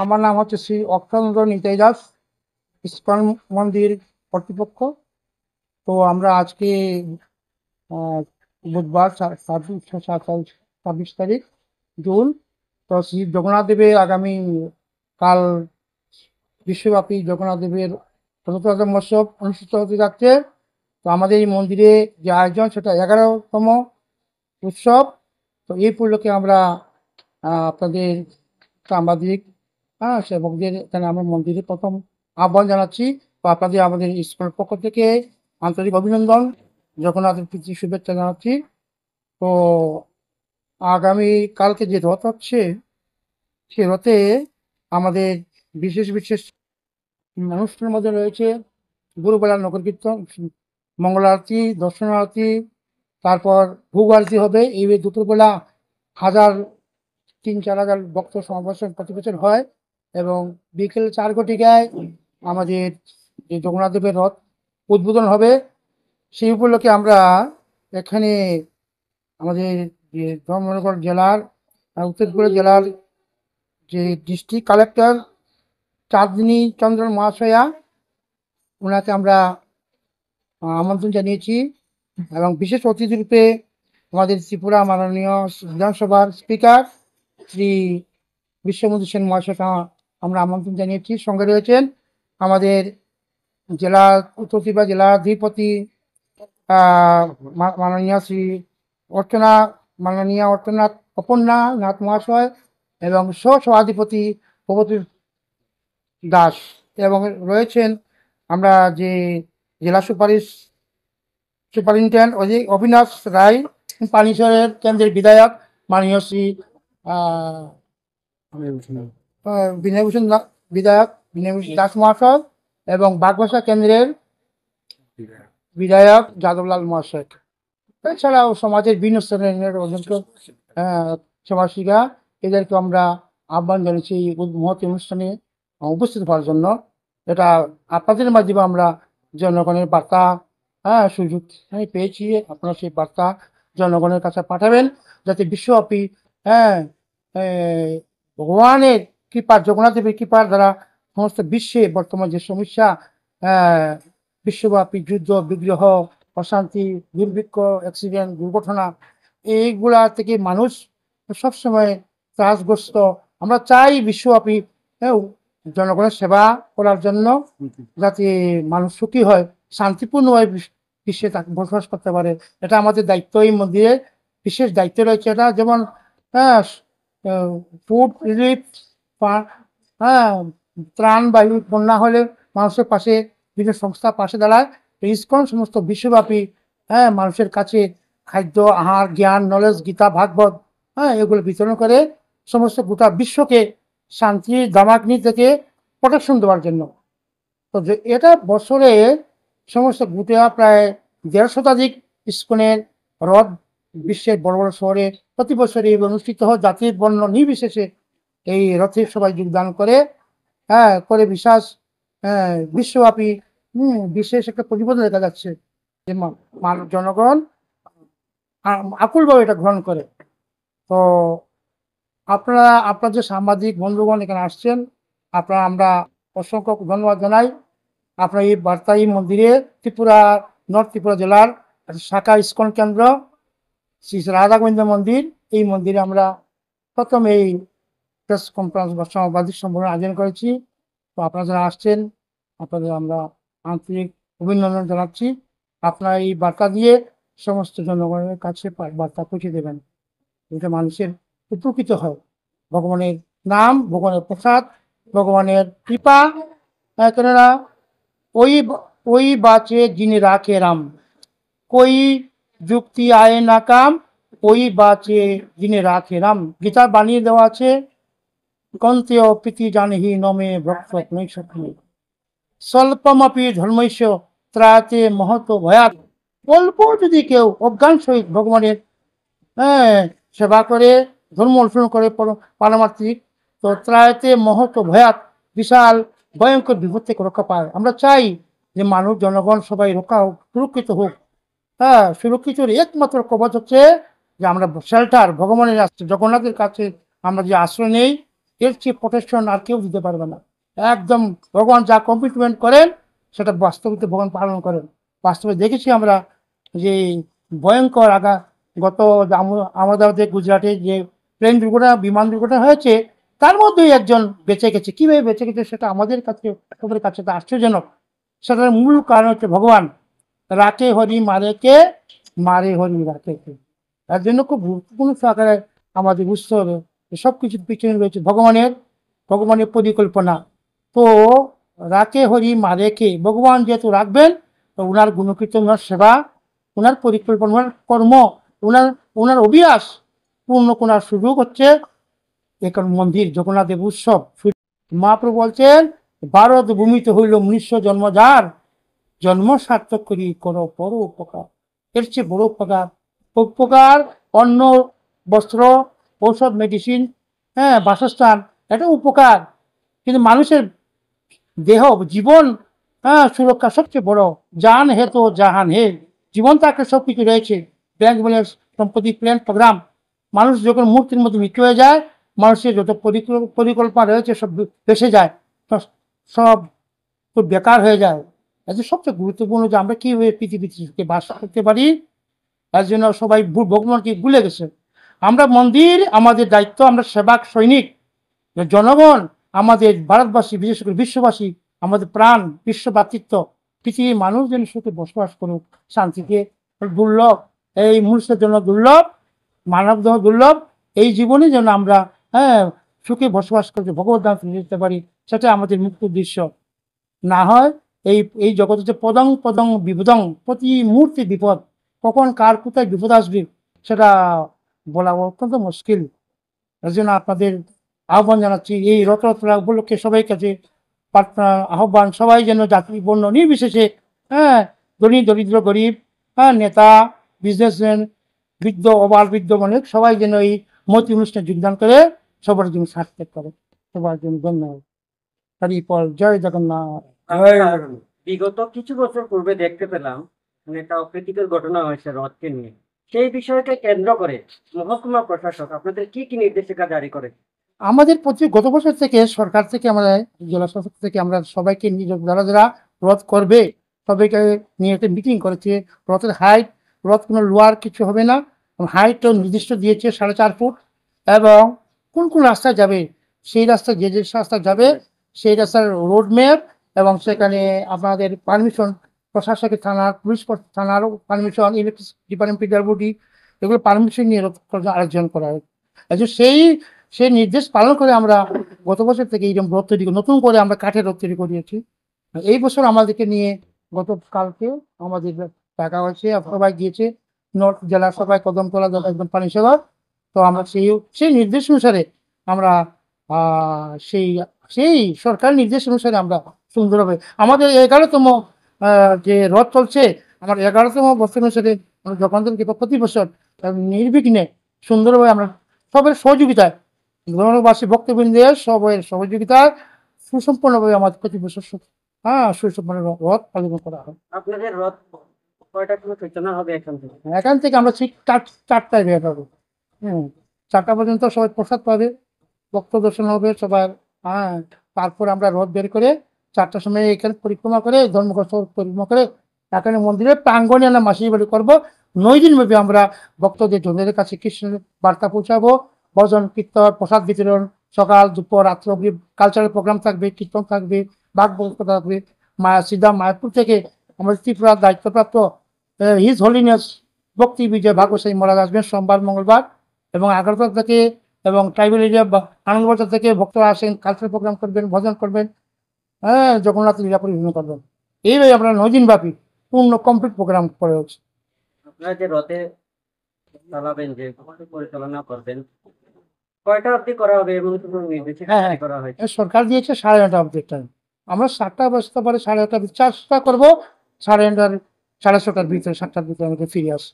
আমার নাম হচ্ছে শ্রী অক্ষেন্দ্র নিতাই দাস, ইস্কন মন্দির কর্তৃপক্ষ। তো আমরা আজকে বুধবার 26 জুন, তো শ্রী জগন্নাথ দেবের আগামী কাল বিশ্বব্যাপী জগন্নাথ দেবের রথযাত্রা মহোৎসব অনুষ্ঠিত হতে যাচ্ছে। তো আমাদের এই মন্দিরে যে আয়োজন সেটা 11তম উৎসব। তো এই উপলক্ষে আমরা আপনাদের সাংবাদিক সেবকদের এখানে আমরা মন্দিরে প্রথম আহ্বান জানাচ্ছি। তো আপনাদের আমাদের স্কুলের পক্ষ থেকে আন্তরিক অভিনন্দন, জগন্নাথের প্রীতি শুভেচ্ছা জানাচ্ছি। তো আগামী কালকে যে রথ হচ্ছে, সে রথে আমাদের বিশেষ বিশেষ অনুষ্ঠানের মধ্যে রয়েছে গুরুবেলা নগর কীর্তন, মঙ্গল আরতি, দর্শন আরতি, তারপর ভোগ আরতি হবে। এই দুপুরবেলা 3-4 হাজার ভক্ত সমাবেশ প্রতি বছর হয় এবং বিকেল 4 ঘটিকায় আমাদের যে জগন্নাথ দেবের রথ উদ্বোধন হবে। সেই উপলক্ষে আমরা এখানে আমাদের যে ধর্মনগর জেলার উত্তর ত্রিপুরা জেলার যে ডিস্ট্রিক্ট কালেক্টর চাঁদনী চন্দ্রন মহাশয়া, ওনাকে আমরা আমন্ত্রণ জানিয়েছি এবং বিশেষ অতিথি রূপে আমাদের ত্রিপুরা মাননীয় বিধানসভার স্পিকার শ্রী বিশ্ববন্ধু সেন মহাশয়কে আমরা আমন্ত্রণ জানিয়েছি। সঙ্গে রয়েছেন আমাদের জেলা উত্তর ত্রিপুরা জেলার অধিপতি মাননীয় শ্রী অর্চনাথ অপর্ণা নাথ মহাশয় এবং সভাধিপতি প্রগতি দাস, এবং রয়েছেন আমরা যে জেলা সুপারিনটেন্ডেন্ট অবিনাশ রায়, পানিশ্বরের কেন্দ্রের বিধায়ক মাননীয় শ্রী বিনয়ভূষণ বিধায়ক বিনয়ভূষণ দাস মহাশয় এবং বাগবাসা কেন্দ্রের বিধায়ক যাদবলাল মহাশয়। এছাড়াও সমাজের বিভিন্ন শ্রেণীর সমাজশিকা, এদেরকে আমরা আহ্বান জানিয়েছি এই মহৎ অনুষ্ঠানে উপস্থিত হওয়ার জন্য। এটা আপনাদের মাধ্যমে আমরা জনগণের বার্তা সুযোগ পেয়েছি। আপনারা সেই বার্তা জনগণের কাছে পাঠাবেন, যাতে বিশ্বব্যাপী ভগবানের কৃপা, জগন্নাথ দেবের কৃপার দ্বারা সমস্ত বিশ্বে বর্তমান যে সমস্যা, বিশ্বব্যাপী যুদ্ধ বিগ্রহ, অশান্তি, দুর্ভিক্ষ, অ্যাক্সিডেন্ট, দুর্ঘটনা, এইগুলা থেকে মানুষ সবসময় ত্রাসগ্রস্ত। আমরা চাই বিশ্বব্যাপী জনগণের সেবা করার জন্য, যাতে মানুষ সুখী হয়, শান্তিপূর্ণভাবে বিশ্বে তাকে বসবাস করতে পারে। এটা আমাদের দায়িত্ব, এই মন্দিরে বিশেষ দায়িত্ব রয়েছে। এটা যেমন ফুড রিলিফ, ত্রাণ বায়ু বন্যা হলে মানুষের পাশে বিভিন্ন সংস্থা পাশে দাঁড়ায়। ইসকন সমস্ত বিশ্বব্যাপী মানুষের কাছে খাদ্য, আহার, জ্ঞান, নলেজ, গীতা, ভাগবত এগুলো বিতরণ করে সমস্ত গোটা বিশ্বকে শান্তি দামাগ্নি থেকে প্রোটেকশন দেওয়ার জন্য। তো এটা বছরে সমস্ত গোটা প্রায় 1.5 শতাধিক ইসকনের রথ বিশ্বের বড় বড় শহরে প্রতি বছরই অনুষ্ঠিত হয়। জাতির বর্ণ নির্বিশেষে এই রথে সবাই যোগদান করে করে বিশেষ বিশ্বব্যাপী বিশেষ একটা প্রতিবেদন দেখা যাচ্ছে যে জনগণ আকুলভাবে এটা গ্রহণ করে। তো আপনার যে সাংবাদিক বন্ধুগণ এখানে আসছেন, আমরা অসংখ্য ধন্যবাদ জানাই। আপনার এই বার্তা এই মন্দিরে নর্থ ত্রিপুরা জেলার শাখা ইসকন কেন্দ্র শ্রী রাধা গোবিন্দ মন্দির, এই মন্দিরে আমরা প্রথম এই প্রেস কনফারেন্স বা সাংবাদিক সম্মেলন আয়োজন করেছি। তো আপনারা যারা আসছেন, আপনাদের আমরা আন্তরিক অভিনন্দন জানাচ্ছি। আপনারা এই বার্তা দিয়ে সমস্ত জনগণের কাছে বার্তা পৌঁছে দেবেন, যাতে মানুষের উপকৃত হয়। ভগবানের নাম, ভগবানের প্রসাদ, ভগবানের কৃপা, কেননা ওই বাঁচে যিনি রাখে রাম, কই যুক্তি আয়ে না কাম, ওই বাঁচে যিনি রাখে রাম। গীতার বানিয়ে দেওয়া আছে, কন্তেয় প্রীতি জানহি নমে ভক্ত নৈশক্তি, স্বল্পমপি ধর্মৈশ্য ত্রাতে মহত ভয়াত। অল্প যদি কেউ অজ্ঞান সহিত ভগবানের সেবা করে, ধর্ম অনুসরণ করে পারমার্থিক, তো ত্রায়তে মহত ভয়াত, বিশাল ভয়ঙ্কর বিপদ থেকে রক্ষা পায়। আমরা চাই যে মানুষ, জনগণ সবাই রক্ষা হোক, সুরক্ষিত হোক। হ্যাঁ, সুরক্ষিত একমাত্র কবচ হচ্ছে যে আমরা শেল্টার, ভগবানের আসছে জগন্নাথের কাছে আমরা যে আশ্রয় নেই, এর চেয়ে প্রোটেকশন আর কেউ দিতে পারবে না। একদম ভগবান যা কমিটমেন্ট করেন সেটা বাস্তবিত ভগবান পালন করেন। বাস্তবে দেখেছি আমরা যে ভয়ঙ্কর গত আমাদের গুজরাটে যে প্লেন দুর্ঘটনা, বিমান দুর্ঘটনা হয়েছে, তার মধ্যেই একজন বেঁচে গেছে। কিভাবে বেঁচে গেছে সেটা আমাদের কাছে, সবার কাছে তা আশ্চর্যজনক। সেটার মূল কারণ হচ্ছে ভগবান রাখে হরি মারে কে, মারে হরি রাখে কে। তার জন্য খুব গুরুত্বপূর্ণ সহকারে আমাদের বুঝতে হবে সব কিছুর পিছনে রয়েছে ভগবানের পরিকল্পনা। তো রাখে হরি মারে কে, ভগবান যেহেতু রাখবেন, তো ওনার গুণকীর্তন, ওনার সেবা, ওনার পরিকল্পনা, ওনার কর্ম, ওনার ওনার অভিয়াস পূর্ণ করার সুযোগ হচ্ছে এখন মন্দির জগন্নাথের উৎসব। মহাপ্রভু বলছেন, ভারত ভূমিতে হইল মনুষ্য জন্ম যার, জন্ম সার্থক করি করো বড় উপকার। এর চেয়ে বড় উপকার অন্ন, বস্ত্র, ঔষধ, মেডিসিন, হ্যাঁ, বাসস্থান, এটা উপকার। কিন্তু মানুষের দেহ, জীবন, হ্যাঁ, সুরক্ষা সবচেয়ে বড়। জান হে তো জাহান হে, জীবন থাকলে সব কিছু রয়েছে, ব্যাংক ব্যালেন্স, সম্পত্তি, প্ল্যান, প্রোগ্রাম। মানুষ যখন মূর্তির মধ্যে মৃত্যু হয়ে যায়, মানুষের যত পরিকল্পনা রয়েছে সব ভেসে যায়, সব খুব বেকার হয়ে যায়। এর সবচেয়ে গুরুত্বপূর্ণ যে আমরা কীভাবে পৃথিবীতে বাস করতে পারি, এর জন্য সবাই ভগবানকে ভুলে গেছে। আমরা মন্দির আমাদের দায়িত্ব, আমরা সেবক সৈনিক। জনগণ আমাদের ভারতবাসী, বিশেষ করে বিশ্ববাসী আমাদের প্রাণ, বিশ্ব ভ্রাতৃত্ব, পৃথিবীর মানুষ যেন সুখে বসবাস করুক শান্তিতে। দুর্লভ, এই মনুষ্যের জন্য দুর্লভ, মানব দেহ দুর্লভ, এই জীবনে যেন আমরা, হ্যাঁ, সুখে বসবাস করতে ভগবত ধাম ফিরে যেতে পারি, সেটা আমাদের মুখ্য উদ্দেশ্য। না হয় এই এই জগতে যে পদং পদং বিপদং, প্রতি মুহূর্তে বিপদ, কখন কার কোথায় বিপদ আসবে সেটা বলা অত্যন্ত মুশকিল। এর জন্য আপনাদের আহ্বান জানাচ্ছি, এই রথযাত্রা উপলক্ষে সবাই কাছে প্রার্থনা, আহ্বান, সবাই যেন জাতি বর্ণ নির্বিশেষে, হ্যাঁ, ধনী দরিদ্র গরিব, হ্যাঁ, নেতা, বিজনেসম্যান, বৃদ্ধ অবাল বৃদ্ধ অনেক, সবাই যেন এই মৈত্রী অনুষ্ঠানে যোগদান করে সবার জন্য সার্থক করে। সবার জন্য ধন্যবাদ। হরিপল, জয় জগন্নাথ। বিগত কিছু বছর পূর্বে দেখতে পেলাম একটা অপ্রীতিকর ঘটনা হয়েছে রথকে নিয়ে। সেই বিষয়কে কেন্দ্র করে মহকুমা প্রশাসক আপনাদের কি কি নির্দেশিকা জারি করে? আমাদের প্রতি গত বছর থেকে সরকার থেকে, আমরা জেলা শাসক থেকে আমরা সবাইকে যারা যারা রথ করবে সবাইকে নিয়ে একটা মিটিং করেছে। রথের হাইট, রথ কোনো লোয়ার কিছু হবে না, হাইটও নির্দিষ্ট দিয়েছে 4.5 ফুট। এবং কোন কোন রাস্তায় যাবে, সেই রাস্তায় যে যে রাস্তায় যাবে সেই রাস্তার রোড ম্যাপ, এবং সেখানে আপনাদের পারমিশন, প্রশাসকের থানার, পুলিশ থানারও পারমিশন, ইলেকট্রিক ডিপার্টমেন্ট, পিডব্লিউডি, এগুলো পারমিশন নিয়ে রথ আয়োজন করা হয়। সেই নির্দেশ পালন করে আমরা গত বছর থেকে এইরকম রথ তৈরি, নতুন করে আমরা কাঠের রথ তৈরি করিয়েছি। এই বছর আমাদেরকে নিয়ে গতকালকে আমাদের টাকা হয়েছে, সবাই গিয়েছে, নর্থ জেলার সবাই, কদমতলা জেলা, একদম পানিসাগর। তো আমরা সেই নির্দেশ অনুসারে আমরা সেই সেই সরকারি নির্দেশ অনুসারে আমরা সুন্দরভাবে আমাদের 11তম যে রথ চলছে, আমার 11তম বছর অনুসারে আমরা জগন্নাথকে প্রতি বছর নির্বিঘ্নে সুন্দরভাবে আমরা সবের সহযোগিতায়, ধর্মবাসী ভক্তবৃন্দের সবের সহযোগিতায় সুসম্পন্নভাবে আমাদের প্রতি বছর সুসম্পন্ন রথ পালন করা হয়। আপনাদের রথ কয়টার সময় সূচনা হবে এখান থেকে আমরা ঠিক 4টায় বের হবো। 4টা পর্যন্ত সবাই প্রসাদ পাবে, ভক্ত দর্শন হবে সবার। হ্যাঁ, তারপর আমরা রথ বের করে 4টার সময় এখানে পরিক্রমা করে, ধর্মঘট পরিক্রমা করে এখানে মন্দিরের প্রাঙ্গণে আমরা মাসির বাড়ি করবো। 9 দিন ব্যাপী আমরা ভক্তদের জনের কাছে কৃষ্ণের বার্তা পৌঁছাবো। ভজন, কীর্তন, প্রসাদ বিতরণ, সকাল দুপুর রাত্র অবধি কালচারাল প্রোগ্রাম থাকবে, কীর্তন থাকবে, ভাগবত থাকবে। সিধা মায়াপুর থেকে আমাদের ত্রিপুরার দায়িত্বপ্রাপ্ত হিজ হোলিনেস ভক্তি বিজয় ভাগবসায়ী মহারাজ আসবেন সোমবার মঙ্গলবার, এবং আগরতলা থেকে এবং ট্রাইবেল এরিয়া বা আনন্দবাজার থেকে ভক্তরা আসেন, কালচারাল প্রোগ্রাম করবেন, ভজন করবেন, হ্যাঁ, জগন্নাথ লীলা পরিবেশন করবেন। এইভাবে আমরা 9 দিন ব্যাপী পূর্ণ কমপ্লিট প্রোগ্রাম করে হচ্ছে। আপনারা যে রথে চালাবেন, যে পরিচালনা করবেন, কয়টা অবধি করা হবে এবং করা হয়েছে? সরকার দিয়েছে 9:30 অবধি টাইম। আমরা 7টা বাজতে পারে, 8:30, 4টা করবো, 9:30, 6:30 ভিতরে, 7টার ভিতরে আমাদের ফিরে আসে।